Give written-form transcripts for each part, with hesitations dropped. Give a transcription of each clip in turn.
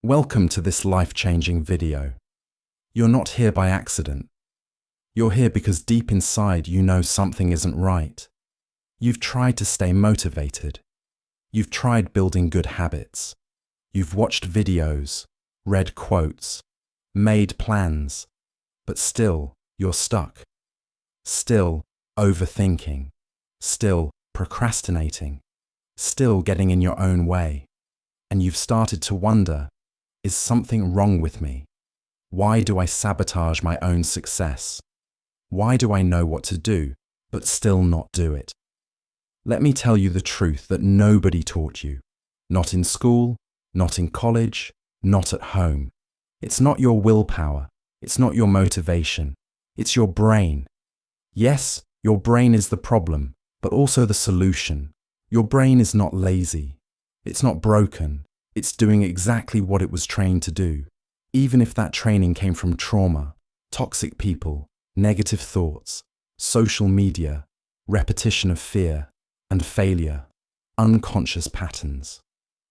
Welcome to this life-changing video. You're not here by accident. You're here because deep inside you know something isn't right. You've tried to stay motivated. You've tried building good habits. You've watched videos, read quotes, made plans, but still you're stuck. Still overthinking. Still procrastinating. Still getting in your own way. And you've started to wonder, is something wrong with me? Why do I sabotage my own success? Why do I know what to do, but still not do it? Let me tell you the truth that nobody taught you. Not in school, not in college, not at home. It's not your willpower. It's not your motivation. It's your brain. Yes, your brain is the problem, but also the solution. Your brain is not lazy. It's not broken. It's doing exactly what it was trained to do, even if that training came from trauma, toxic people, negative thoughts, social media, repetition of fear, and failure, unconscious patterns.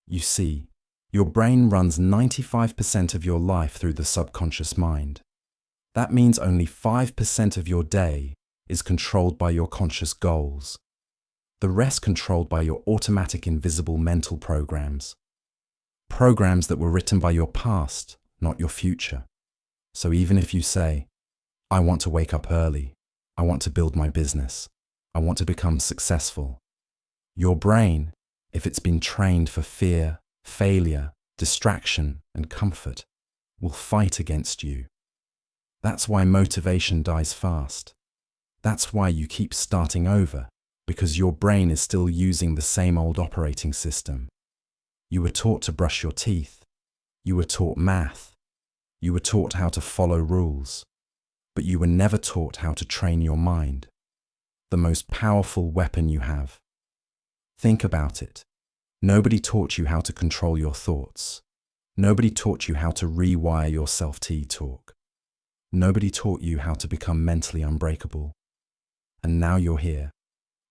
You see, your brain runs 95% of your life through the subconscious mind. That means only 5% of your day is controlled by your conscious goals. The rest controlled by your automatic invisible mental programs. Programs that were written by your past, not your future. So even if you say, I want to wake up early, I want to build my business, I want to become successful, your brain, if it's been trained for fear, failure, distraction, and comfort, will fight against you. That's why motivation dies fast. That's why you keep starting over, because your brain is still using the same old operating system. You were taught to brush your teeth. You were taught math. You were taught how to follow rules. But you were never taught how to train your mind. The most powerful weapon you have. Think about it. Nobody taught you how to control your thoughts. Nobody taught you how to rewire your self-talk. Nobody taught you how to become mentally unbreakable. And now you're here,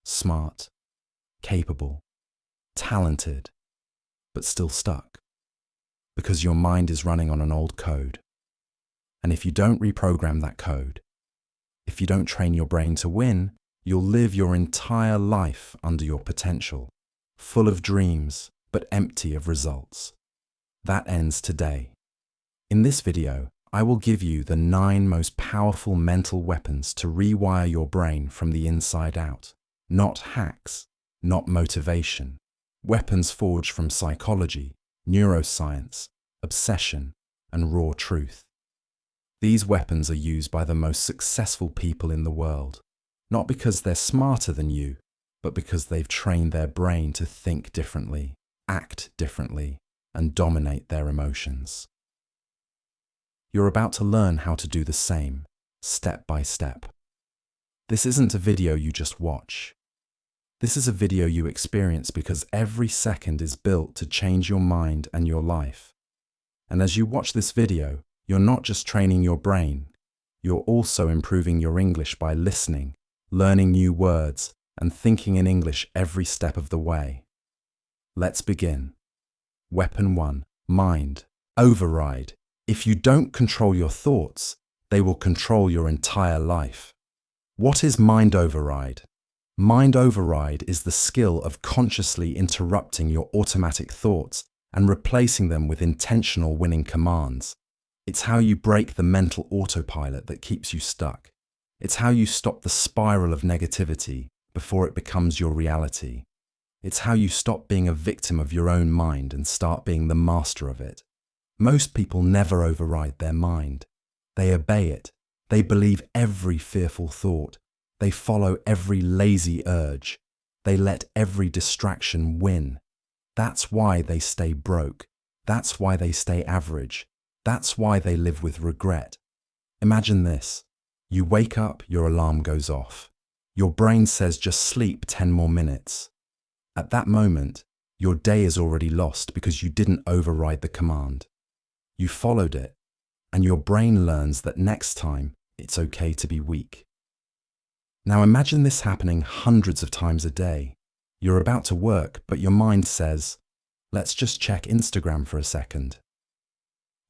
smart, capable, talented, but still stuck, because your mind is running on an old code. And if you don't reprogram that code, if you don't train your brain to win, you'll live your entire life under your potential, full of dreams, but empty of results. That ends today. In this video, I will give you the 9 most powerful mental weapons to rewire your brain from the inside out. Not hacks, not motivation. Weapons forged from psychology, neuroscience, obsession, and raw truth. These weapons are used by the most successful people in the world, not because they're smarter than you, but because they've trained their brain to think differently, act differently, and dominate their emotions. You're about to learn how to do the same, step by step. This isn't a video you just watch. This is a video you experience because every second is built to change your mind and your life. And as you watch this video, you're not just training your brain, you're also improving your English by listening, learning new words, and thinking in English every step of the way. Let's begin. Weapon 1. Mind. Override. If you don't control your thoughts, they will control your entire life. What is mind override? Mind override is the skill of consciously interrupting your automatic thoughts and replacing them with intentional winning commands. It's how you break the mental autopilot that keeps you stuck. It's how you stop the spiral of negativity before it becomes your reality. It's how you stop being a victim of your own mind and start being the master of it. Most people never override their mind. They obey it. They believe every fearful thought. They follow every lazy urge. They let every distraction win. That's why they stay broke. That's why they stay average. That's why they live with regret. Imagine this. You wake up, your alarm goes off. Your brain says just sleep 10 more minutes. At that moment, your day is already lost because you didn't override the command. You followed it, and your brain learns that next time it's okay to be weak. Now imagine this happening hundreds of times a day. You're about to work, but your mind says, let's just check Instagram for a second.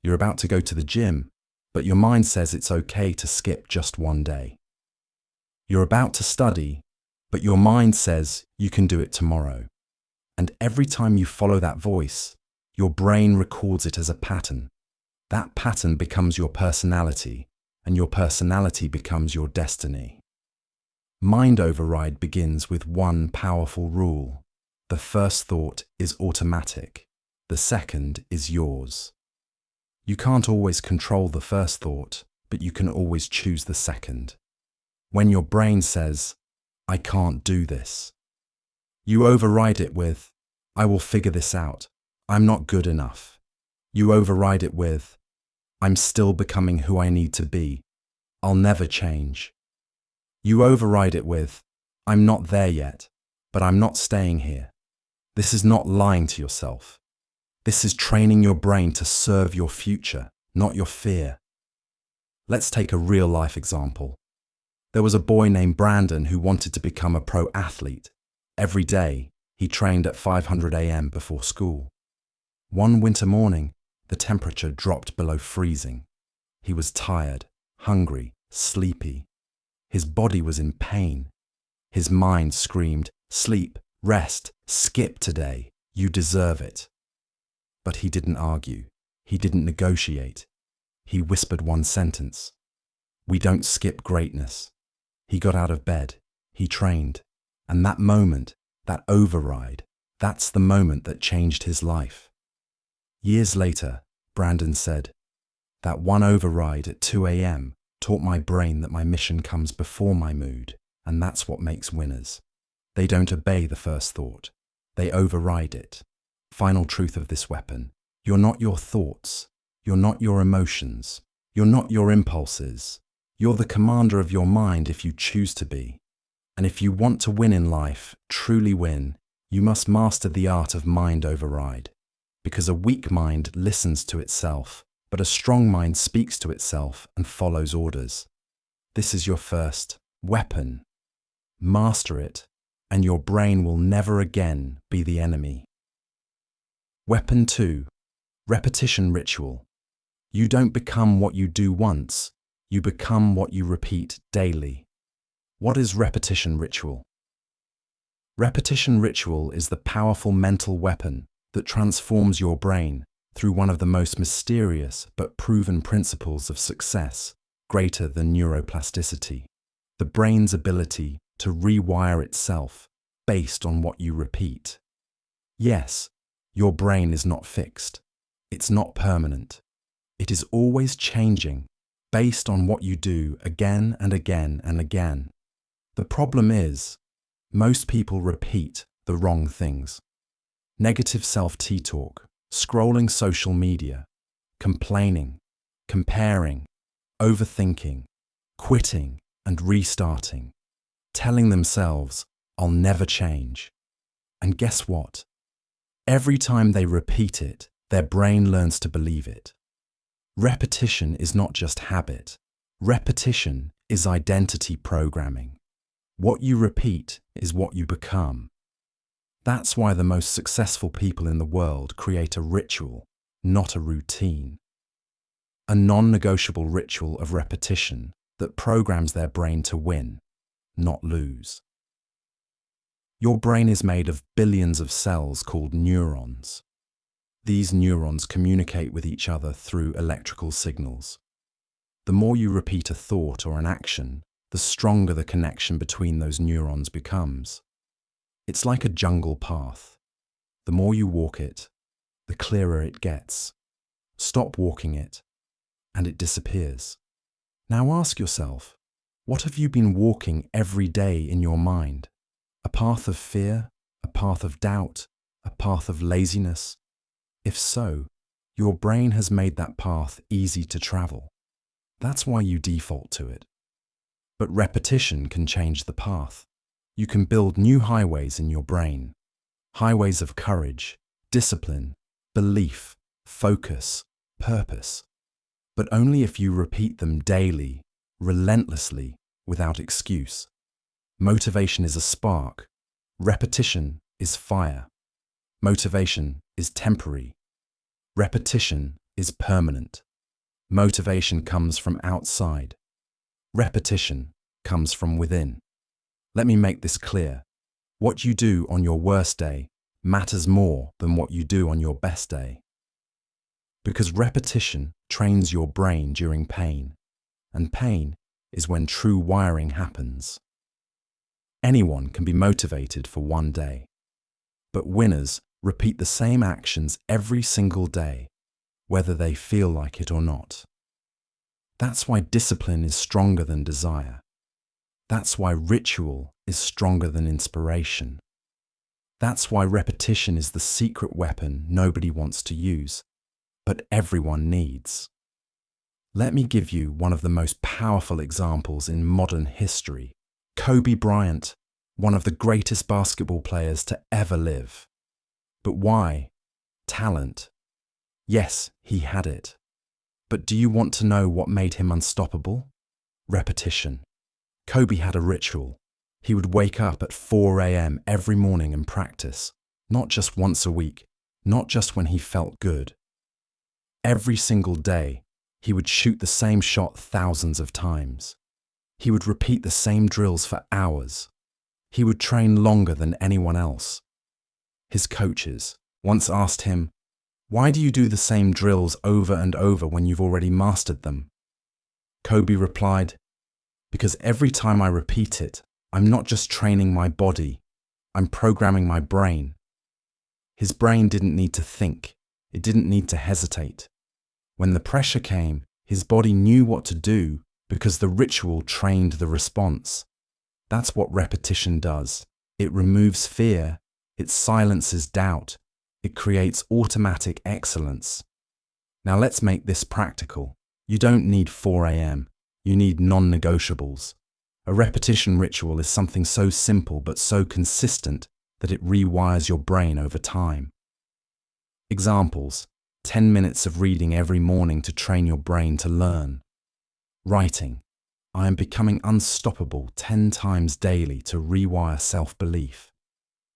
You're about to go to the gym, but your mind says it's okay to skip just one day. You're about to study, but your mind says you can do it tomorrow. And every time you follow that voice, your brain records it as a pattern. That pattern becomes your personality, and your personality becomes your destiny. Mind override begins with one powerful rule. The first thought is automatic. The second is yours. You can't always control the first thought, but you can always choose the second. When your brain says, "I can't do this," you override it with, "I will figure this out. I'm not good enough." You override it with, "I'm still becoming who I need to be. I'll never change." You override it with, "I'm not there yet, but I'm not staying here." This is not lying to yourself. This is training your brain to serve your future, not your fear. Let's take a real-life example. There was a boy named Brandon who wanted to become a pro athlete. Every day, he trained at 500 a.m. before school. One winter morning, the temperature dropped below freezing. He was tired, hungry, sleepy. His body was in pain. His mind screamed, "Sleep, rest, skip today. You deserve it." But he didn't argue. He didn't negotiate. He whispered one sentence: "We don't skip greatness." He got out of bed. He trained. And that moment, that override, that's the moment that changed his life. Years later, Brandon said, "That one override at 2 a.m. taught my brain that my mission comes before my mood, and that's what makes winners. They don't obey the first thought. They override it." Final truth of this weapon: you're not your thoughts. You're not your emotions. You're not your impulses. You're the commander of your mind if you choose to be. And if you want to win in life, truly win, you must master the art of mind override. Because a weak mind listens to itself, but a strong mind speaks to itself and follows orders. This is your first weapon. Master it, and your brain will never again be the enemy. Weapon 2. Repetition ritual. You don't become what you do once, you become what you repeat daily. What is repetition ritual? Repetition ritual is the powerful mental weapon that transforms your brain through one of the most mysterious but proven principles of success, greater than neuroplasticity, the brain's ability to rewire itself based on what you repeat. Yes, your brain is not fixed. It's not permanent. It is always changing based on what you do again and again and again. The problem is, most people repeat the wrong things. Negative self-talk, scrolling social media, complaining, comparing, overthinking, quitting and restarting, telling themselves, "I'll never change." And guess what? Every time they repeat it, their brain learns to believe it. Repetition is not just habit. Repetition is identity programming. What you repeat is what you become. That's why the most successful people in the world create a ritual, not a routine. A non-negotiable ritual of repetition that programs their brain to win, not lose. Your brain is made of billions of cells called neurons. These neurons communicate with each other through electrical signals. The more you repeat a thought or an action, the stronger the connection between those neurons becomes. It's like a jungle path. The more you walk it, the clearer it gets. Stop walking it, and it disappears. Now ask yourself, what have you been walking every day in your mind? A path of fear? A path of doubt? A path of laziness? If so, your brain has made that path easy to travel. That's why you default to it. But repetition can change the path. You can build new highways in your brain. Highways of courage, discipline, belief, focus, purpose. But only if you repeat them daily, relentlessly, without excuse. Motivation is a spark. Repetition is fire. Motivation is temporary. Repetition is permanent. Motivation comes from outside. Repetition comes from within. Let me make this clear. What you do on your worst day matters more than what you do on your best day. Because repetition trains your brain during pain, and pain is when true wiring happens. Anyone can be motivated for one day, but winners repeat the same actions every single day, whether they feel like it or not. That's why discipline is stronger than desire. That's why ritual is stronger than inspiration. That's why repetition is the secret weapon nobody wants to use, but everyone needs. Let me give you one of the most powerful examples in modern history. Kobe Bryant, one of the greatest basketball players to ever live. But why? Talent. Yes, he had it. But do you want to know what made him unstoppable? Repetition. Kobe had a ritual. He would wake up at 4 a.m. every morning and practice, not just once a week, not just when he felt good. Every single day, he would shoot the same shot thousands of times. He would repeat the same drills for hours. He would train longer than anyone else. His coaches once asked him, "Why do you do the same drills over and over when you've already mastered them?" Kobe replied, "Because every time I repeat it, I'm not just training my body, I'm programming my brain." His brain didn't need to think. It didn't need to hesitate. When the pressure came, his body knew what to do because the ritual trained the response. That's what repetition does. It removes fear. It silences doubt. It creates automatic excellence. Now let's make this practical. You don't need 4 a.m. You need non-negotiables. A repetition ritual is something so simple but so consistent that it rewires your brain over time. Examples: 10 minutes of reading every morning to train your brain to learn. Writing: I am becoming unstoppable 10 times daily to rewire self-belief.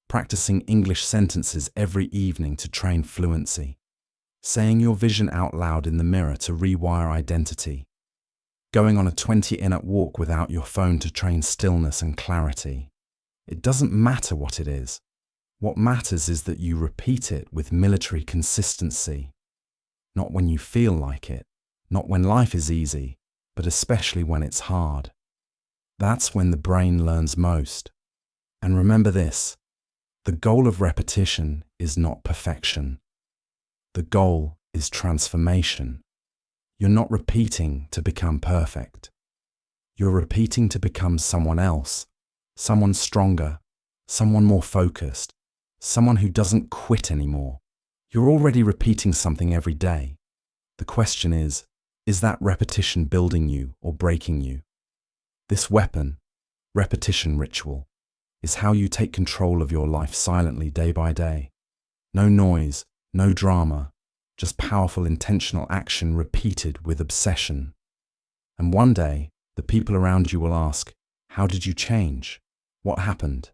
Practicing English sentences every evening to train fluency. Saying your vision out loud in the mirror to rewire identity. Going on a 20-minute walk without your phone to train stillness and clarity. It doesn't matter what it is. What matters is that you repeat it with military consistency. Not when you feel like it, not when life is easy, but especially when it's hard. That's when the brain learns most. And remember this, the goal of repetition is not perfection. The goal is transformation. You're not repeating to become perfect. You're repeating to become someone else, someone stronger, someone more focused, someone who doesn't quit anymore. You're already repeating something every day. The question is that repetition building you or breaking you? This weapon, repetition ritual, is how you take control of your life silently day by day. No noise, no drama, just powerful intentional action repeated with obsession. And one day, the people around you will ask, how did you change? What happened?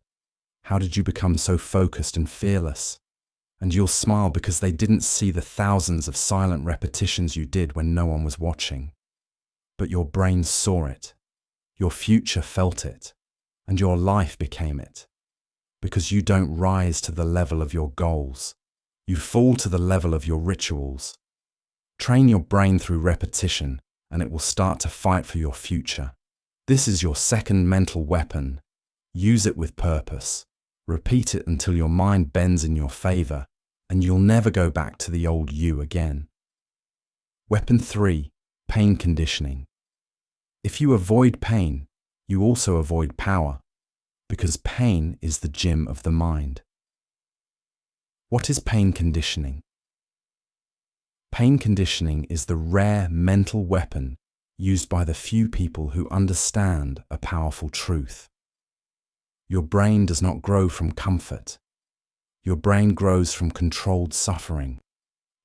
How did you become so focused and fearless? And you'll smile because they didn't see the thousands of silent repetitions you did when no one was watching. But your brain saw it, your future felt it, and your life became it. Because you don't rise to the level of your goals. You fall to the level of your rituals. Train your brain through repetition, and it will start to fight for your future. This is your second mental weapon. Use it with purpose. Repeat it until your mind bends in your favor, and you'll never go back to the old you again. Weapon 3, pain conditioning. If you avoid pain, you also avoid power, because pain is the gym of the mind. What is pain conditioning? Pain conditioning is the rare mental weapon used by the few people who understand a powerful truth. Your brain does not grow from comfort. Your brain grows from controlled suffering,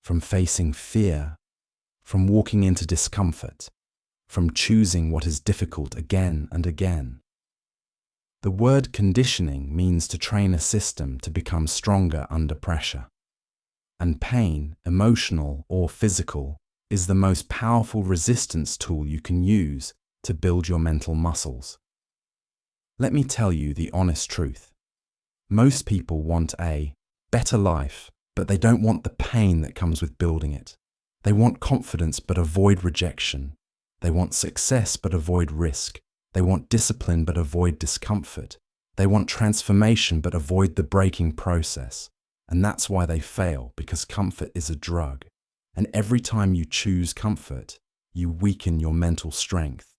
from facing fear, from walking into discomfort, from choosing what is difficult again and again. The word conditioning means to train a system to become stronger under pressure. And pain, emotional or physical, is the most powerful resistance tool you can use to build your mental muscles. Let me tell you the honest truth. Most people want a better life, but they don't want the pain that comes with building it. They want confidence but avoid rejection. They want success but avoid risk. They want discipline but avoid discomfort. They want transformation but avoid the breaking process. And that's why they fail, because comfort is a drug. And every time you choose comfort, you weaken your mental strength.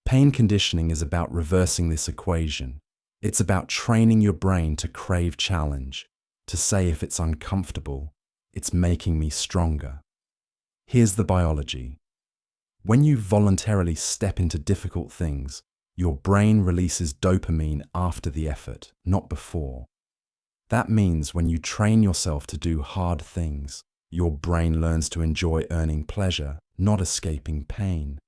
Pain conditioning is about reversing this equation. It's about training your brain to crave challenge, to say if it's uncomfortable, it's making me stronger. Here's the biology. When you voluntarily step into difficult things, your brain releases dopamine after the effort, not before. That means when you train yourself to do hard things, your brain learns to enjoy earning pleasure, not escaping pain.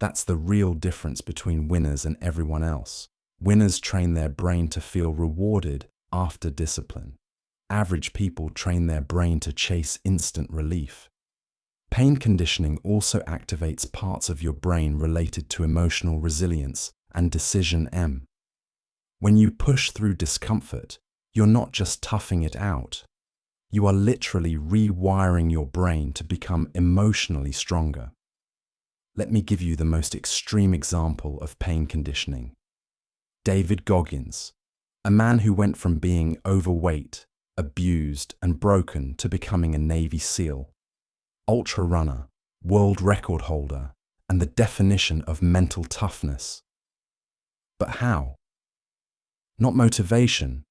That's the real difference between winners and everyone else. Winners train their brain to feel rewarded after discipline. Average people train their brain to chase instant relief. Pain conditioning also activates parts of your brain related to emotional resilience and decision M. When you push through discomfort, you're not just toughing it out. You are literally rewiring your brain to become emotionally stronger. Let me give you the most extreme example of pain conditioning. David Goggins, a man who went from being overweight, abused, and broken to becoming a Navy SEAL, ultra runner, world record holder, and the definition of mental toughness. But how? Not motivation,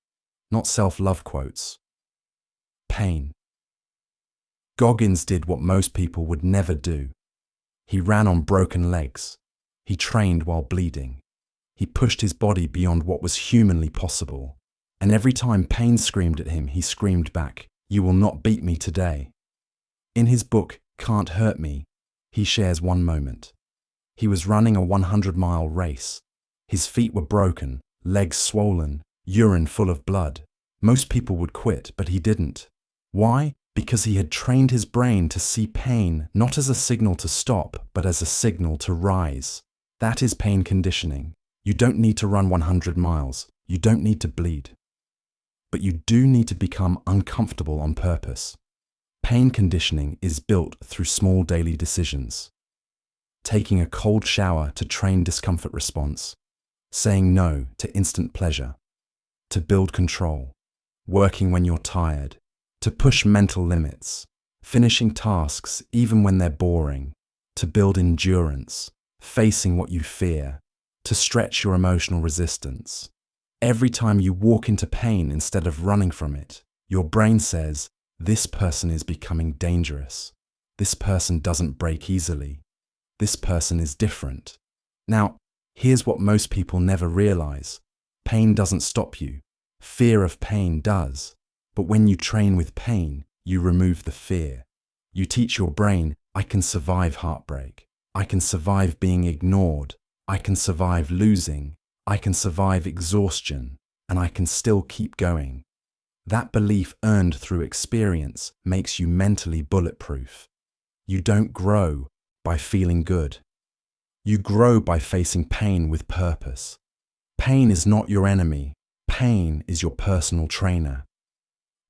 not self-love quotes. Pain. Goggins did what most people would never do. He ran on broken legs. He trained while bleeding. He pushed his body beyond what was humanly possible. And every time pain screamed at him, he screamed back, "You will not beat me today." In his book, Can't Hurt Me, he shares one moment. He was running a 100-mile race. His feet were broken, legs swollen, urine full of blood. Most people would quit, but he didn't. Why? Because he had trained his brain to see pain not as a signal to stop, but as a signal to rise. That is pain conditioning. You don't need to run 100 miles. You don't need to bleed. But you do need to become uncomfortable on purpose. Pain conditioning is built through small daily decisions. Taking a cold shower to train discomfort response. Saying no to instant pleasure. To build control. Working when you're tired. To push mental limits. Finishing tasks even when they're boring. To build endurance. Facing what you fear. To stretch your emotional resistance. Every time you walk into pain instead of running from it, your brain says, "This person is becoming dangerous. This person doesn't break easily. This person is different." Now, here's what most people never realize. Pain doesn't stop you. Fear of pain does. But when you train with pain, you remove the fear. You teach your brain, "I can survive heartbreak. I can survive being ignored. I can survive losing. I can survive exhaustion. And I can still keep going." That belief earned through experience makes you mentally bulletproof. You don't grow by feeling good. You grow by facing pain with purpose. Pain is not your enemy. Pain is your personal trainer.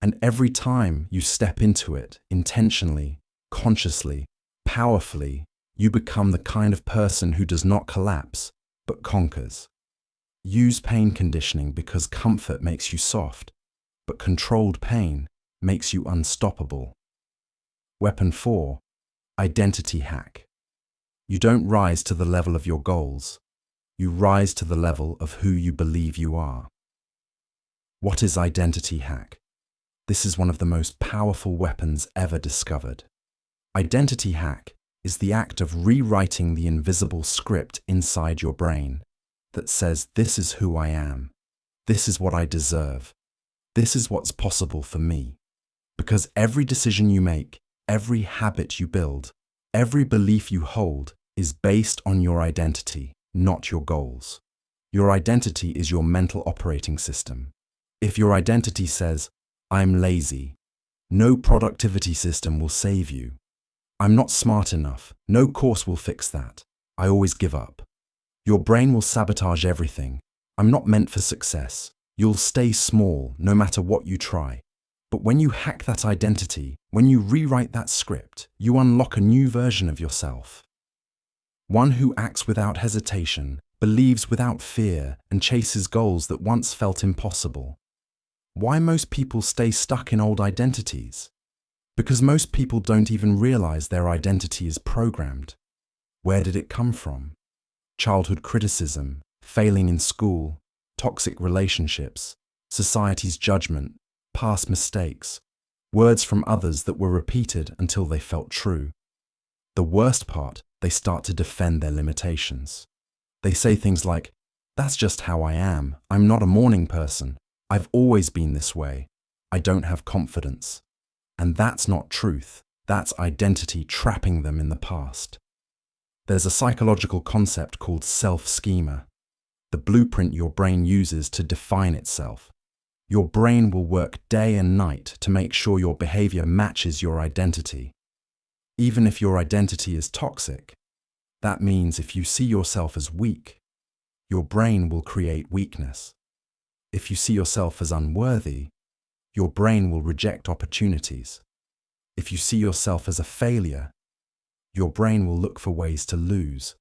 And every time you step into it intentionally, consciously, powerfully, you become the kind of person who does not collapse, but conquers. Use pain conditioning because comfort makes you soft, but controlled pain makes you unstoppable. Weapon 4. Identity hack. You don't rise to the level of your goals. You rise to the level of who you believe you are. What is identity hack? This is one of the most powerful weapons ever discovered. Identity hack is the act of rewriting the invisible script inside your brain that says, "This is who I am. This is what I deserve. This is what's possible for me." Because every decision you make, every habit you build, every belief you hold is based on your identity, not your goals. Your identity is your mental operating system. If your identity says, "I'm lazy," No productivity system will save you. I'm not smart enough. No course will fix that. I always give up. Your brain will sabotage everything. I'm not meant for success. You'll stay small no matter what you try. But when you hack that identity, when you rewrite that script, you unlock a new version of yourself. One who acts without hesitation, believes without fear, and chases goals that once felt impossible. Why most people stay stuck in old identities? Because most people don't even realize their identity is programmed. Where did it come from? Childhood criticism, failing in school, toxic relationships, society's judgment, past mistakes, words from others that were repeated until they felt true. The worst part, they start to defend their limitations. They say things like, "That's just how I am. I'm not a morning person. I've always been this way. I don't have confidence." And that's not truth. That's identity trapping them in the past. There's a psychological concept called self-schema, the blueprint your brain uses to define itself. Your brain will work day and night to make sure your behavior matches your identity. Even if your identity is toxic, that means if you see yourself as weak, your brain will create weakness. If you see yourself as unworthy, your brain will reject opportunities. If you see yourself as a failure, your brain will look for ways to lose.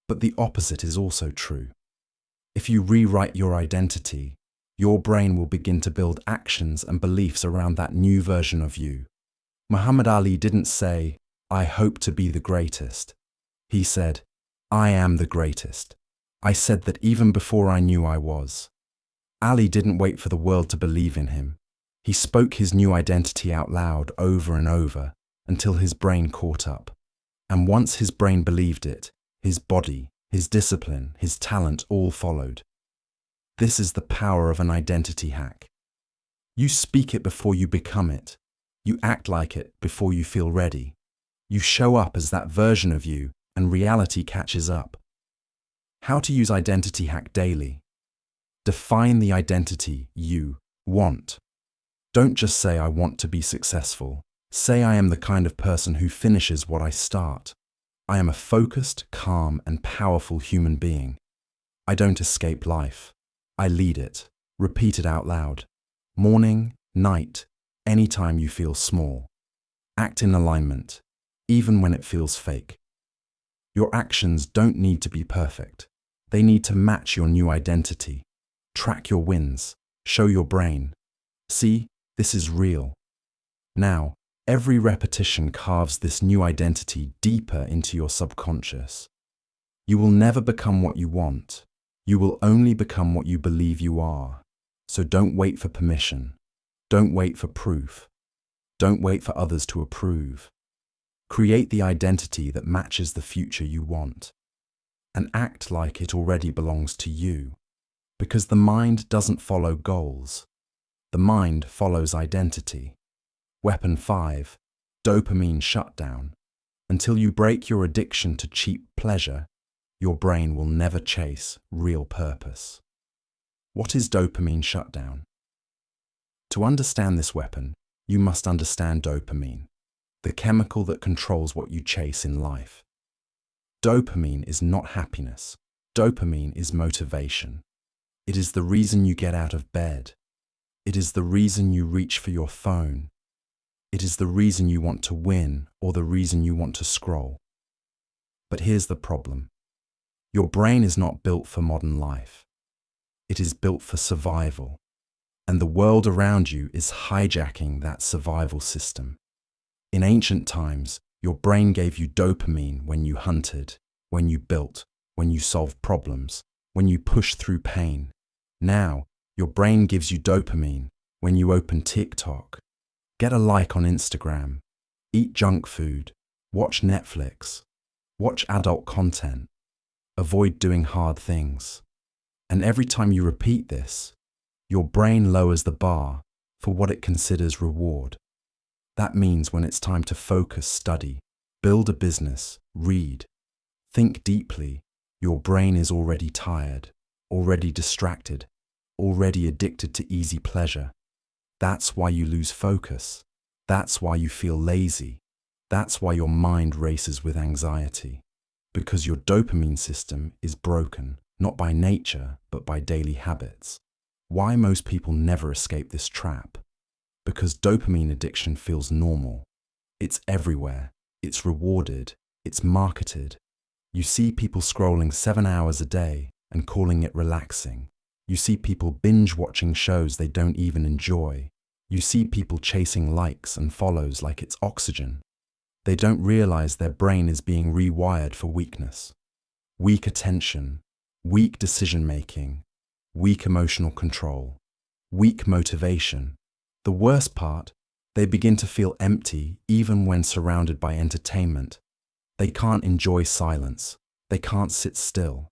But the opposite is also true. If you rewrite your identity, your brain will begin to build actions and beliefs around that new version of you. Muhammad Ali didn't say, "I hope to be the greatest." He said, "I am the greatest. I said that even before I knew I was." Ali didn't wait for the world to believe in him. He spoke his new identity out loud over and over until his brain caught up. And once his brain believed it, his body, his discipline, his talent all followed. This is the power of an identity hack. You speak it before you become it. You act like it before you feel ready. You show up as that version of you, and reality catches up. How to use identity hack daily. Define the identity you want. Don't just say, "I want to be successful." Say, "I am the kind of person who finishes what I start. I am a focused, calm, and powerful human being. I don't escape life. I lead it." Repeat it out loud. Morning, night, anytime you feel small. Act in alignment, even when it feels fake. Your actions don't need to be perfect. They need to match your new identity. Track your wins. Show your brain, "See, this is real." Now, every repetition carves this new identity deeper into your subconscious. You will never become what you want. You will only become what you believe you are. So don't wait for permission. Don't wait for proof. Don't wait for others to approve. Create the identity that matches the future you want. And act like it already belongs to you. Because the mind doesn't follow goals. The mind follows identity. Weapon 5, dopamine shutdown. Until you break your addiction to cheap pleasure, your brain will never chase real purpose. What is dopamine shutdown? To understand this weapon, you must understand dopamine, the chemical that controls what you chase in life. Dopamine is not happiness. Dopamine is motivation. It is the reason you get out of bed. It is the reason you reach for your phone. It is the reason you want to win or the reason you want to scroll. But here's the problem. Your brain is not built for modern life. It is built for survival. And the world around you is hijacking that survival system. In ancient times, your brain gave you dopamine when you hunted, when you built, when you solved problems, when you pushed through pain. Now, your brain gives you dopamine when you open TikTok, get a like on Instagram, eat junk food, watch Netflix, watch adult content, avoid doing hard things. And every time you repeat this, your brain lowers the bar for what it considers reward. That means when it's time to focus, study, build a business, read, think deeply, your brain is already tired, already distracted, already addicted to easy pleasure. That's why you lose focus. That's why you feel lazy. That's why your mind races with anxiety. Because your dopamine system is broken, not by nature, but by daily habits. Why most people never escape this trap? Because dopamine addiction feels normal. It's everywhere. It's rewarded. It's marketed. You see people scrolling 7 hours a day and calling it relaxing. You see people binge watching shows they don't even enjoy. You see people chasing likes and follows like it's oxygen. They don't realize their brain is being rewired for weakness. Weak attention, weak decision-making, weak emotional control, weak motivation. The worst part, they begin to feel empty even when surrounded by entertainment. They can't enjoy silence. They can't sit still.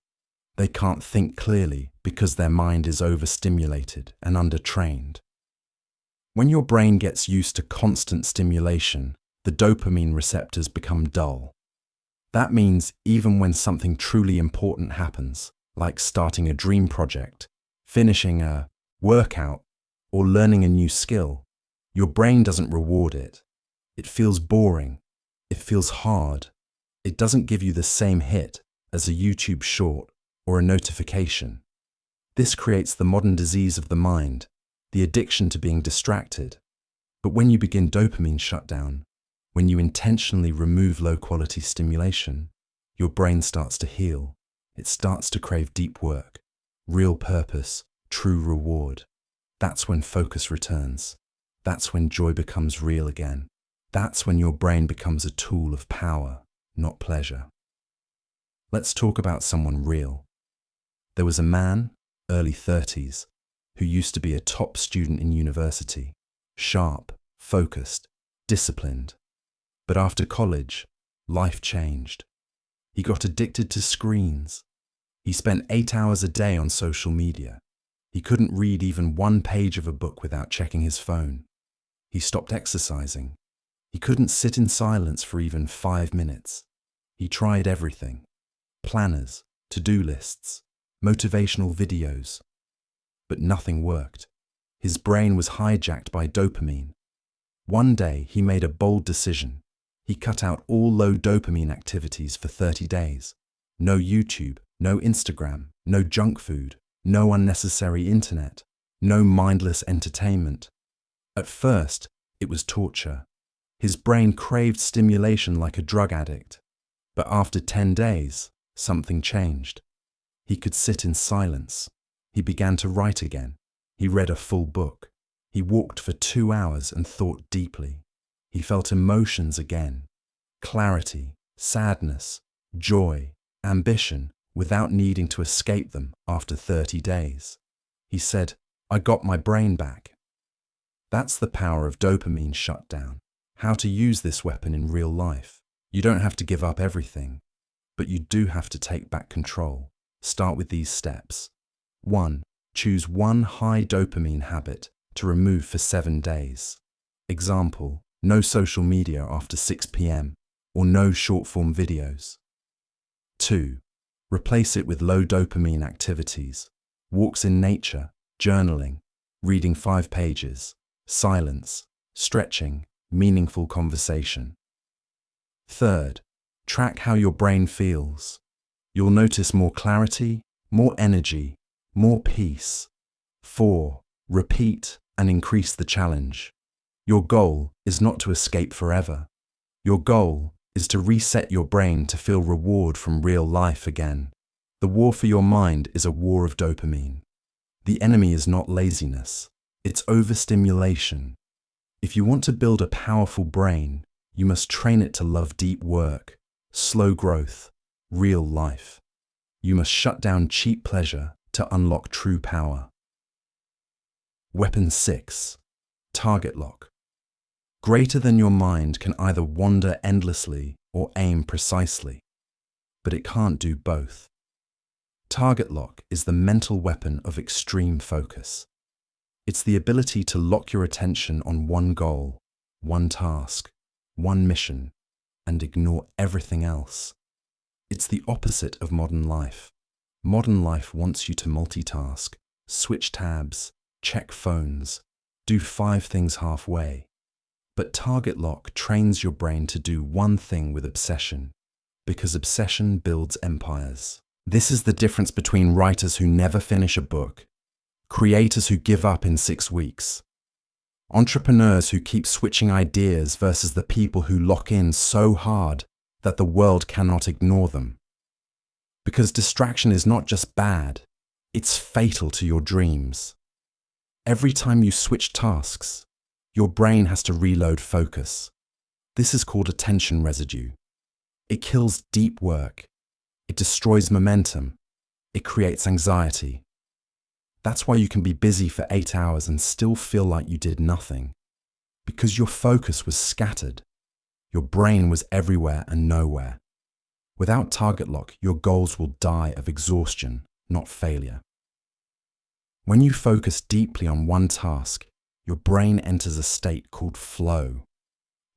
They can't think clearly because their mind is overstimulated and undertrained. When your brain gets used to constant stimulation, the dopamine receptors become dull. That means even when something truly important happens, like starting a dream project, finishing a workout, or learning a new skill, your brain doesn't reward it. It feels boring. It feels hard. It doesn't give you the same hit as a YouTube short or a notification. This creates the modern disease of the mind, the addiction to being distracted. But when you begin dopamine shutdown, when you intentionally remove low-quality stimulation, your brain starts to heal. It starts to crave deep work, real purpose, true reward. That's when focus returns. That's when joy becomes real again. That's when your brain becomes a tool of power, not pleasure. Let's talk about someone real. There was a man, early 30s, who used to be a top student in university, sharp, focused, disciplined. But after college, life changed. He got addicted to screens. He spent 8 hours a day on social media. He couldn't read even one page of a book without checking his phone. He stopped exercising. He couldn't sit in silence for even 5 minutes. He tried everything: planners, to-do lists, motivational videos. But nothing worked. His brain was hijacked by dopamine. One day, he made a bold decision. He cut out all low dopamine activities for 30 days. No YouTube, no Instagram, no junk food, no unnecessary internet, no mindless entertainment. At first, it was torture. His brain craved stimulation like a drug addict. But after 10 days, something changed. He could sit in silence. He began to write again. He read a full book. He walked for 2 hours and thought deeply. He felt emotions again: clarity, sadness, joy, ambition, without needing to escape them after 30 days. He said, "I got my brain back." That's the power of dopamine shutdown. How to use this weapon in real life. You don't have to give up everything, but you do have to take back control. Start with these steps. 1. Choose one high dopamine habit to remove for 7 days. Example: no social media after 6 p.m. or no short-form videos. 2. Replace it with low dopamine activities: walks in nature, journaling, reading 5 pages, silence, stretching, meaningful conversation. 3. Track how your brain feels. You'll notice more clarity, more energy, more peace. 4. Repeat and increase the challenge. Your goal is not to escape forever. Your goal is to reset your brain to feel reward from real life again. The war for your mind is a war of dopamine. The enemy is not laziness, it's overstimulation. If you want to build a powerful brain, you must train it to love deep work, slow growth, real life. You must shut down cheap pleasure to unlock true power. Weapon 6. Target lock. Greater than your mind can either wander endlessly or aim precisely, but it can't do both. Target lock is the mental weapon of extreme focus. It's the ability to lock your attention on one goal, one task, one mission, and ignore everything else. It's the opposite of modern life. Modern life wants you to multitask, switch tabs, check phones, do 5 things halfway. But target lock trains your brain to do one thing with obsession, because obsession builds empires. This is the difference between writers who never finish a book, creators who give up in 6 weeks, entrepreneurs who keep switching ideas versus the people who lock in so hard that the world cannot ignore them. Because distraction is not just bad, it's fatal to your dreams. Every time you switch tasks, your brain has to reload focus. This is called attention residue. It kills deep work. It destroys momentum. It creates anxiety. That's why you can be busy for 8 hours and still feel like you did nothing. Because your focus was scattered. Your brain was everywhere and nowhere. Without target lock, your goals will die of exhaustion, not failure. When you focus deeply on one task, your brain enters a state called flow.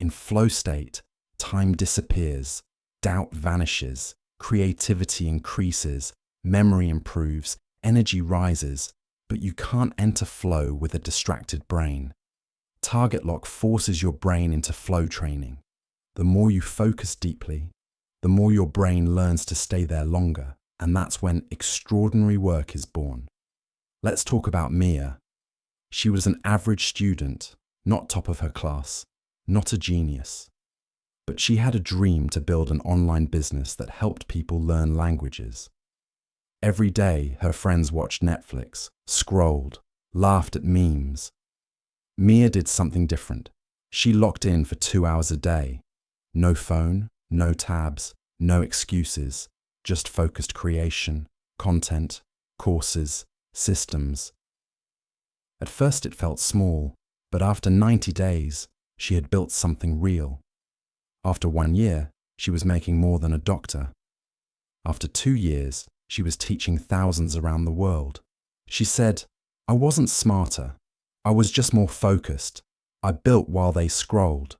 In flow state, time disappears, doubt vanishes, creativity increases, memory improves, energy rises, but you can't enter flow with a distracted brain. Target lock forces your brain into flow training. The more you focus deeply, the more your brain learns to stay there longer, and that's when extraordinary work is born. Let's talk about Mia. She was an average student, not top of her class, not a genius. But she had a dream to build an online business that helped people learn languages. Every day, her friends watched Netflix, scrolled, laughed at memes. Mia did something different. She locked in for 2 hours a day. No phone, no tabs, no excuses, just focused creation, content, courses, systems. At first it felt small, but after 90 days, she had built something real. After 1 year, she was making more than a doctor. After 2 years, she was teaching thousands around the world. She said, "I wasn't smarter. I was just more focused. I built while they scrolled."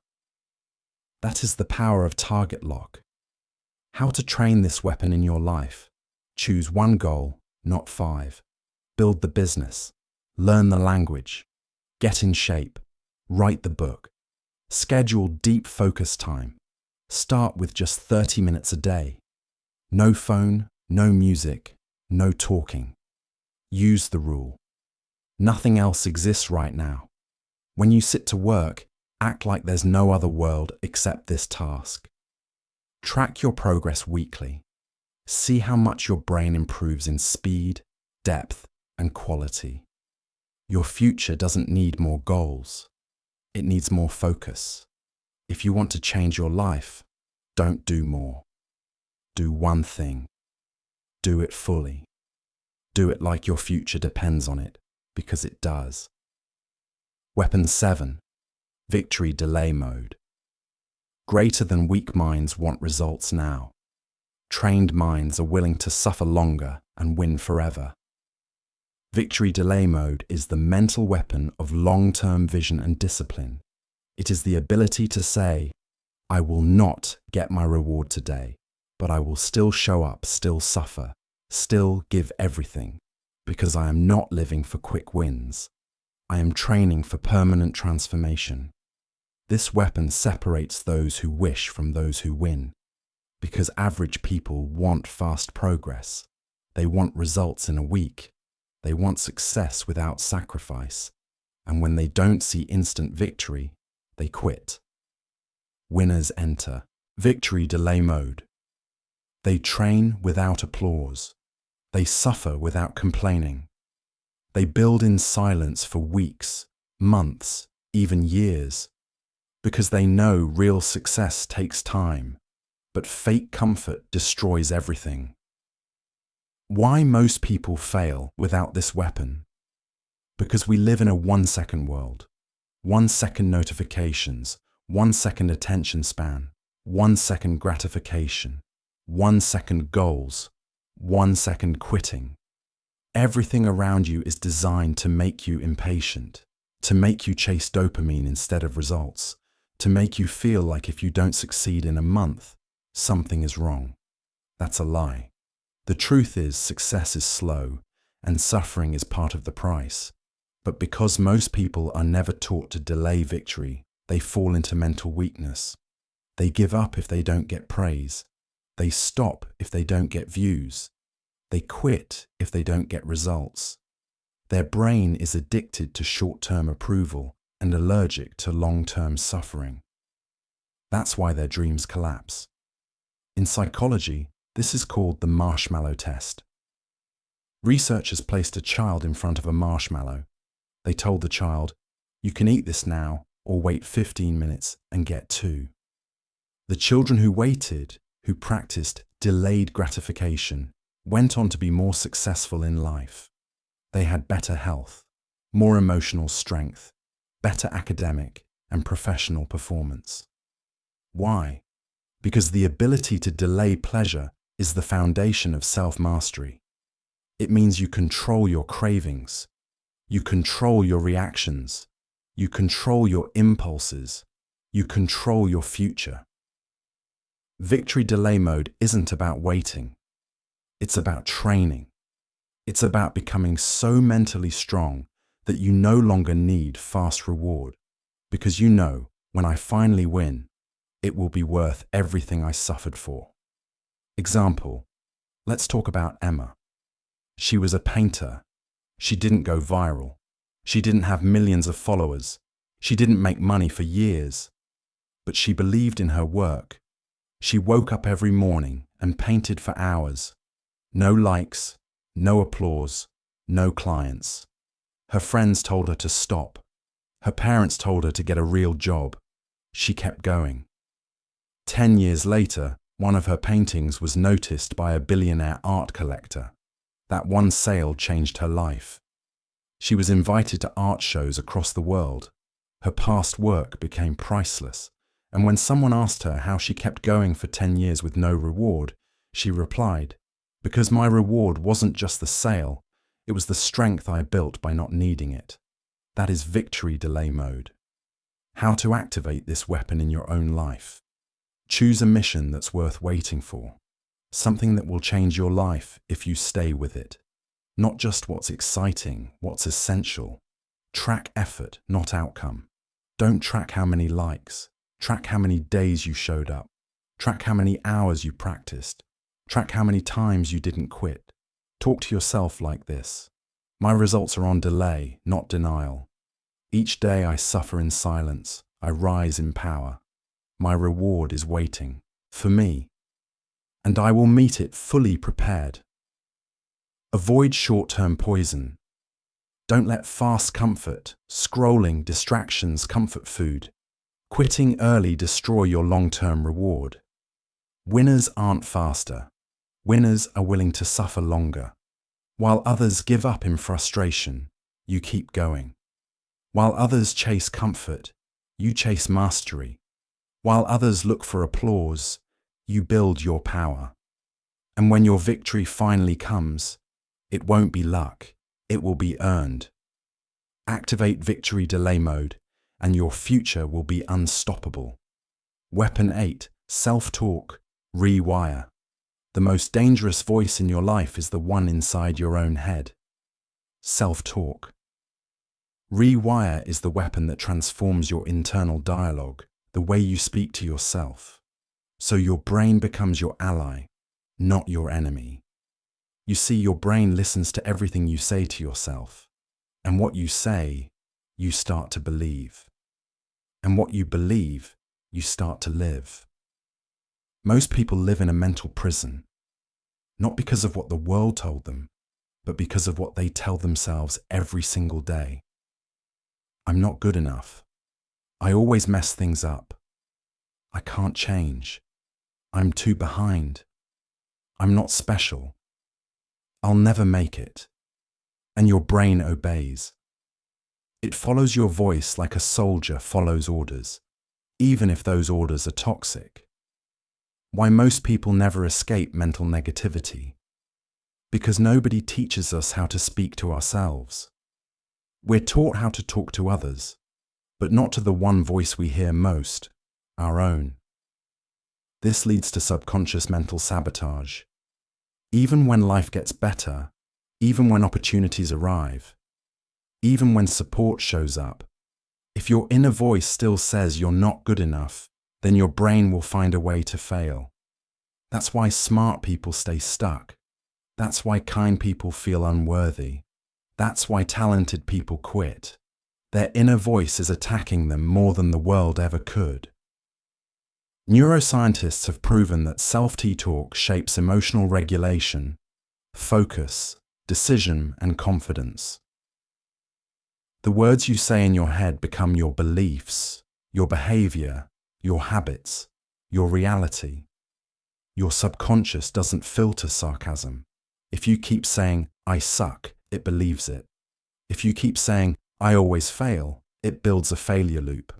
That is the power of target lock. How to train this weapon in your life. Choose one goal, not 5. Build the business. Learn the language. Get in shape. Write the book. Schedule deep focus time. Start with just 30 minutes a day. No phone, no music, no talking. Use the rule. Nothing else exists right now. When you sit to work, act like there's no other world except this task. Track your progress weekly. See how much your brain improves in speed, depth, and quality. Your future doesn't need more goals. It needs more focus. If you want to change your life, don't do more. Do one thing. Do it fully. Do it like your future depends on it, because it does. Weapon 7. Victory delay mode. Greater than weak minds want results now. Trained minds are willing to suffer longer and win forever. Victory delay mode is the mental weapon of long-term vision and discipline. It is the ability to say, "I will not get my reward today, but I will still show up, still suffer, still give everything, because I am not living for quick wins. I am training for permanent transformation." This weapon separates those who wish from those who win, because average people want fast progress. They want results in a week. They want success without sacrifice, and when they don't see instant victory, they quit. Winners enter victory delay mode. They train without applause. They suffer without complaining. They build in silence for weeks, months, even years, because they know real success takes time, but fake comfort destroys everything. Why most people fail without this weapon? Because we live in a 1-second world. 1-second notifications, 1-second attention span, 1-second gratification, 1-second goals, 1-second quitting. Everything around you is designed to make you impatient, to make you chase dopamine instead of results, to make you feel like if you don't succeed in a month, something is wrong. That's a lie. The truth is success is slow and suffering is part of the price. But because most people are never taught to delay victory, they fall into mental weakness. They give up if they don't get praise. They stop if they don't get views. They quit if they don't get results. Their brain is addicted to short-term approval and allergic to long-term suffering. That's why their dreams collapse. In psychology, this is called the marshmallow test. Researchers placed a child in front of a marshmallow. They told the child, "You can eat this now or wait 15 minutes and get 2. The children who waited, who practiced delayed gratification, went on to be more successful in life. They had better health, more emotional strength, better academic and professional performance. Why? Because the ability to delay pleasure is the foundation of self-mastery. It means you control your cravings, you control your reactions, you control your impulses, you control your future. Victory delay mode isn't about waiting. It's about training. It's about becoming so mentally strong that you no longer need fast reward, because you know, when I finally win, it will be worth everything I suffered for. Example, let's talk about Emma. She was a painter. She didn't go viral. She didn't have millions of followers. She didn't make money for years. But she believed in her work. She woke up every morning and painted for hours. No likes, no applause, no clients. Her friends told her to stop. Her parents told her to get a real job. She kept going. 10 years later, one of her paintings was noticed by a billionaire art collector. That one sale changed her life. She was invited to art shows across the world. Her past work became priceless, and when someone asked her how she kept going for 10 years with no reward, she replied, "Because my reward wasn't just the sale, it was the strength I built by not needing it." That is victory delay mode. How to activate this weapon in your own life. Choose a mission that's worth waiting for. Something that will change your life if you stay with it. Not just what's exciting, what's essential. Track effort, not outcome. Don't track how many likes. Track how many days you showed up. Track how many hours you practiced. Track how many times you didn't quit. Talk to yourself like this. My results are on delay, not denial. Each day I suffer in silence. I rise in power. My reward is waiting, for me. And I will meet it fully prepared. Avoid short-term poison. Don't let fast comfort, scrolling, distractions, comfort food. Quitting early destroy your long-term reward. Winners aren't faster. Winners are willing to suffer longer. While others give up in frustration, you keep going. While others chase comfort, you chase mastery. While others look for applause, you build your power. And when your victory finally comes, it won't be luck, it will be earned. Activate victory delay mode, and your future will be unstoppable. Weapon 8, self-talk, rewire. The most dangerous voice in your life is the one inside your own head. Self-talk. Rewire is the weapon that transforms your internal dialogue, the way you speak to yourself. So your brain becomes your ally, not your enemy. You see, your brain listens to everything you say to yourself. And what you say, you start to believe. And what you believe, you start to live. Most people live in a mental prison, not because of what the world told them, but because of what they tell themselves every single day. I'm not good enough. I always mess things up. I can't change. I'm too behind. I'm not special. I'll never make it. And your brain obeys. It follows your voice like a soldier follows orders, even if those orders are toxic. Why most people never escape mental negativity? Because nobody teaches us how to speak to ourselves. We're taught how to talk to others, but not to the one voice we hear most, our own. This leads to subconscious mental sabotage. Even when life gets better, even when opportunities arrive, even when support shows up, If your inner voice still says you're not good enough, then your brain will find a way to fail. That's why smart people stay stuck. That's why kind people feel unworthy. That's why talented people quit. Their inner voice is attacking them more than the world ever could. Neuroscientists have proven that self-talk shapes emotional regulation, focus, decision, and confidence. The words you say in your head become your beliefs, your behavior, your habits, your reality. Your subconscious doesn't filter sarcasm. If you keep saying, "I suck," it believes it. If you keep saying, "I always fail," it builds a failure loop.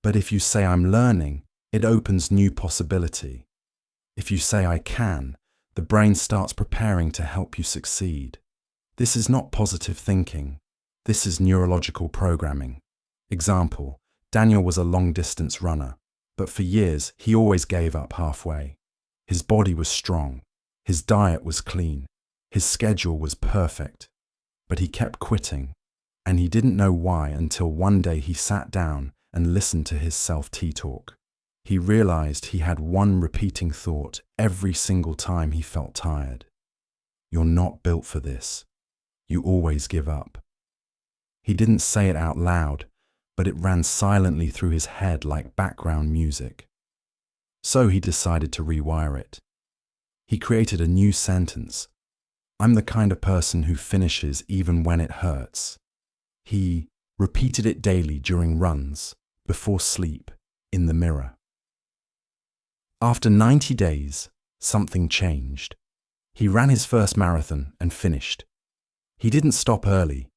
But if you say, "I'm learning," it opens new possibility. If you say, "I can," the brain starts preparing to help you succeed. This is not positive thinking. This is neurological programming. Example, Daniel was a long-distance runner, but for years he always gave up halfway. His body was strong. His diet was clean. His schedule was perfect. But he kept quitting, and he didn't know why until one day he sat down and listened to his self-talk. He realized he had one repeating thought every single time he felt tired. "You're not built for this. You always give up." He didn't say it out loud, but it ran silently through his head like background music. So he decided to rewire it. He created a new sentence. "I'm the kind of person who finishes even when it hurts." He repeated it daily during runs, before sleep, in the mirror. After 90 days, something changed. He ran his first marathon and finished. He didn't stop early.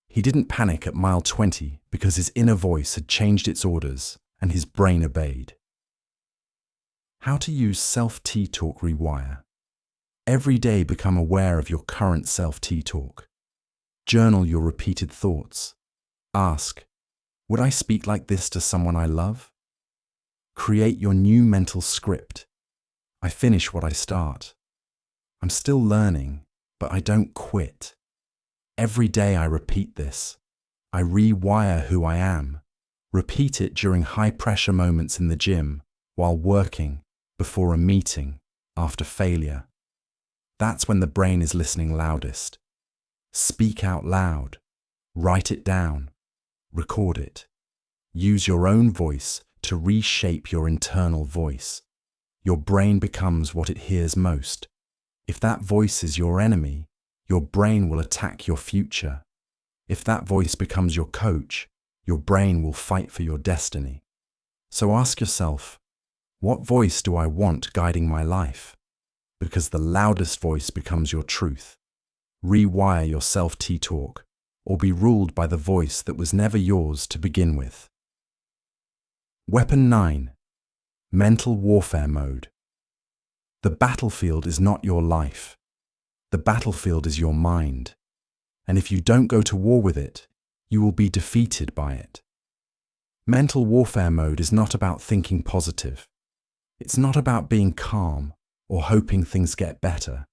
He didn't panic at mile 20 because his inner voice had changed its orders and his brain obeyed. How to use self-talk rewire. Every day become aware of your current self-talk. Journal your repeated thoughts. Ask, would I speak like this to someone I love? Create your new mental script. I finish what I start. I'm still learning, but I don't quit. Every day I repeat this. I rewire who I am. Repeat it during high-pressure moments in the gym, while working, before a meeting, after failure. That's when the brain is listening loudest. Speak out loud. Write it down. Record it. Use your own voice to reshape your internal voice. Your brain becomes what it hears most. If that voice is your enemy, your brain will attack your future. If that voice becomes your coach, your brain will fight for your destiny. So ask yourself, what voice do I want guiding my life? Because the loudest voice becomes your truth. Rewire your self-talk, or be ruled by the voice that was never yours to begin with. Weapon 9. Mental warfare mode. The battlefield is not your life. The battlefield is your mind. And if you don't go to war with it, you will be defeated by it. Mental warfare mode is not about thinking positive. It's not about being calm or hoping things get better.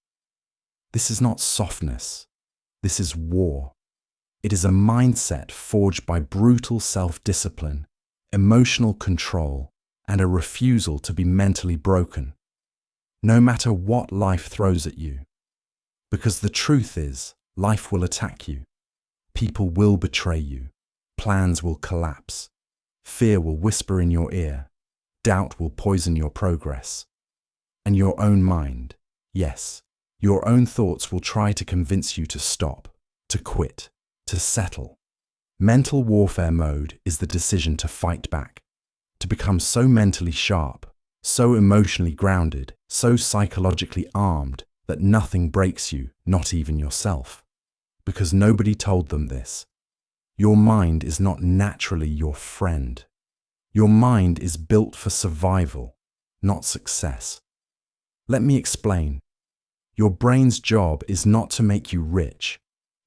This is not softness. This is war. It is a mindset forged by brutal self-discipline, emotional control, and a refusal to be mentally broken, no matter what life throws at you. Because the truth is, life will attack you. People will betray you. Plans will collapse. Fear will whisper in your ear. Doubt will poison your progress. And your own mind, yes, your own thoughts will try to convince you to stop, to quit, to settle. Mental warfare mode is the decision to fight back, to become so mentally sharp, so emotionally grounded, so psychologically armed that nothing breaks you, not even yourself. Because nobody told them this. Your mind is not naturally your friend. Your mind is built for survival, not success. Let me explain. Your brain's job is not to make you rich,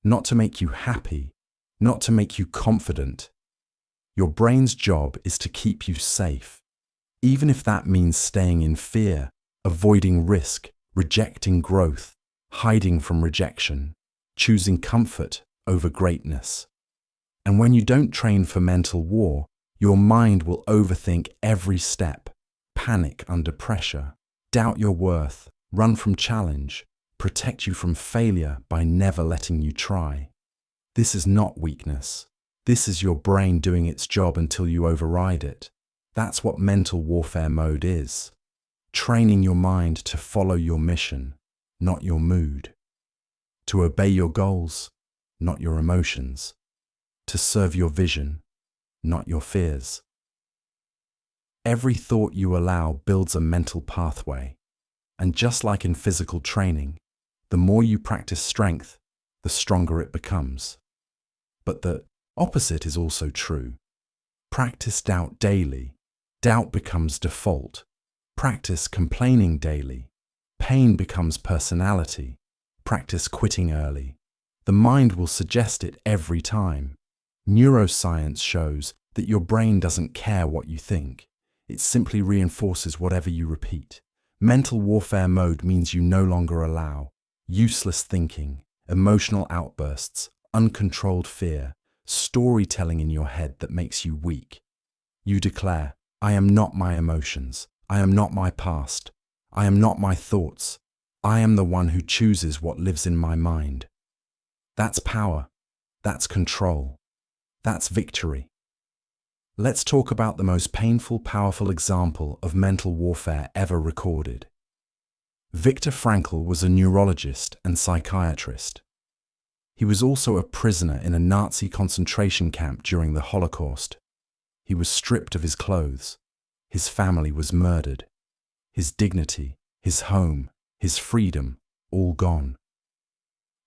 not to make you happy, not to make you confident. Your brain's job is to keep you safe, even if that means staying in fear, avoiding risk, rejecting growth, hiding from rejection, choosing comfort over greatness. And when you don't train for mental war, your mind will overthink every step, panic under pressure, doubt your worth, run from challenge, protect you from failure by never letting you try. This is not weakness. This is your brain doing its job until you override it. That's what mental warfare mode is. Training your mind to follow your mission, not your mood. To obey your goals, not your emotions. To serve your vision, not your fears. Every thought you allow builds a mental pathway. And just like in physical training, the more you practice strength, the stronger it becomes. But the opposite is also true. Practice doubt daily. Doubt becomes default. Practice complaining daily. Pain becomes personality. Practice quitting early. The mind will suggest it every time. Neuroscience shows that your brain doesn't care what you think. It simply reinforces whatever you repeat. Mental warfare mode means you no longer allow useless thinking, emotional outbursts, uncontrolled fear, storytelling in your head that makes you weak. You declare, I am not my emotions. I am not my past. I am not my thoughts. I am the one who chooses what lives in my mind. That's power. That's control. That's victory. Let's talk about the most painful, powerful example of mental warfare ever recorded. Viktor Frankl was a neurologist and psychiatrist. He was also a prisoner in a Nazi concentration camp during the Holocaust. He was stripped of his clothes. His family was murdered. His dignity, his home, his freedom, all gone.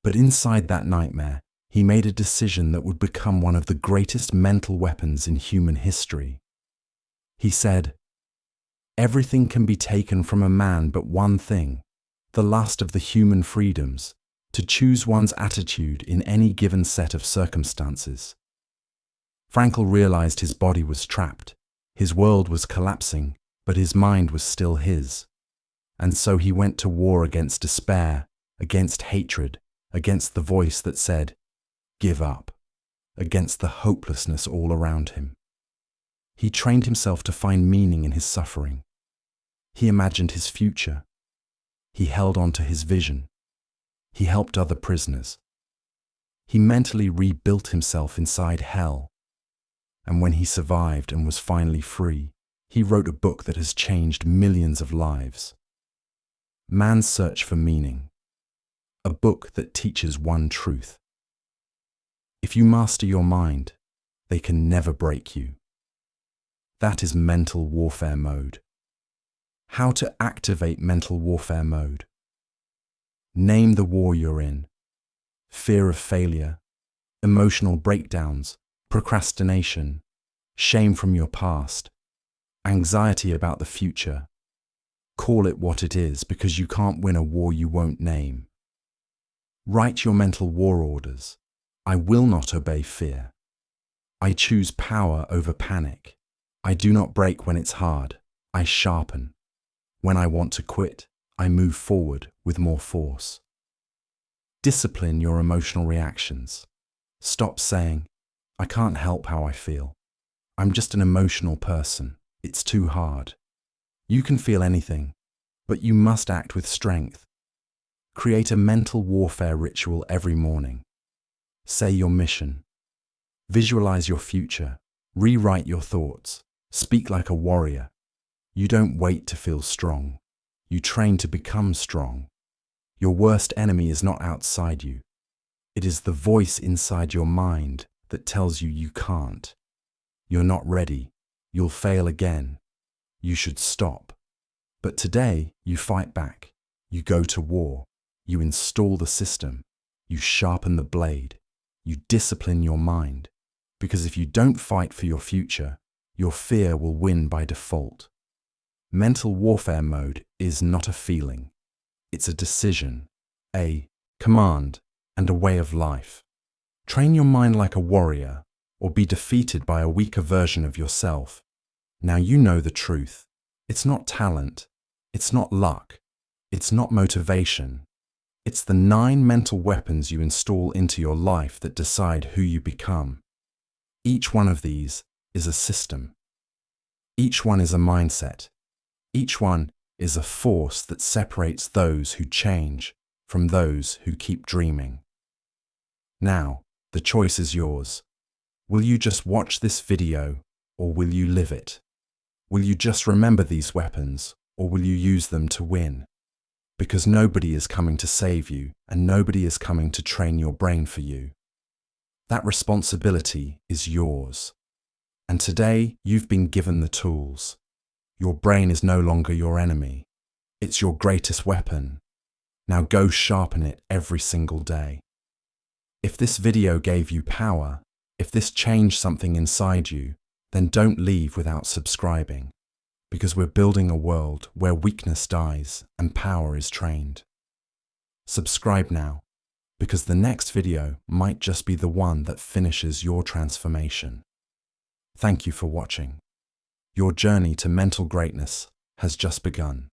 But inside that nightmare, he made a decision that would become one of the greatest mental weapons in human history. He said, "Everything can be taken from a man but one thing, the last of the human freedoms, to choose one's attitude in any given set of circumstances." Frankl realized his body was trapped, his world was collapsing, but his mind was still his. And so he went to war against despair, against hatred, against the voice that said, "Give up," against the hopelessness all around him. He trained himself to find meaning in his suffering. He imagined his future. He held on to his vision. He helped other prisoners. He mentally rebuilt himself inside hell. And when he survived and was finally free, he wrote a book that has changed millions of lives. Man's Search for Meaning. A book that teaches one truth. If you master your mind, they can never break you. That is mental warfare mode. How to activate mental warfare mode. Name the war you're in. Fear of failure, emotional breakdowns, procrastination, shame from your past, anxiety about the future. Call it what it is, because you can't win a war you won't name. Write your mental war orders. I will not obey fear. I choose power over panic. I do not break when it's hard. I sharpen. When I want to quit, I move forward with more force. Discipline your emotional reactions. Stop saying, "I can't help how I feel. I'm just an emotional person. It's too hard." You can feel anything, but you must act with strength. Create a mental warfare ritual every morning. Say your mission. Visualize your future. Rewrite your thoughts. Speak like a warrior. You don't wait to feel strong. You train to become strong. Your worst enemy is not outside you. It is the voice inside your mind that tells you you can't. You're not ready. You'll fail again. You should stop. But today, you fight back. You go to war. You install the system. You sharpen the blade. You discipline your mind. Because if you don't fight for your future, your fear will win by default. Mental warfare mode is not a feeling. It's a decision, a command, and a way of life. Train your mind like a warrior, or be defeated by a weaker version of yourself. Now you know the truth. It's not talent. It's not luck. It's not motivation. It's the 9 mental weapons you install into your life that decide who you become. Each one of these is a system. Each one is a mindset. Each one is a force that separates those who change from those who keep dreaming. Now, the choice is yours. Will you just watch this video, or will you live it? Will you just remember these weapons, or will you use them to win? Because nobody is coming to save you, and nobody is coming to train your brain for you. That responsibility is yours. And today, you've been given the tools. Your brain is no longer your enemy. It's your greatest weapon. Now go sharpen it every single day. If this video gave you power, if this changed something inside you, then don't leave without subscribing, because we're building a world where weakness dies and power is trained. Subscribe now, because the next video might just be the one that finishes your transformation. Thank you for watching. Your journey to mental greatness has just begun.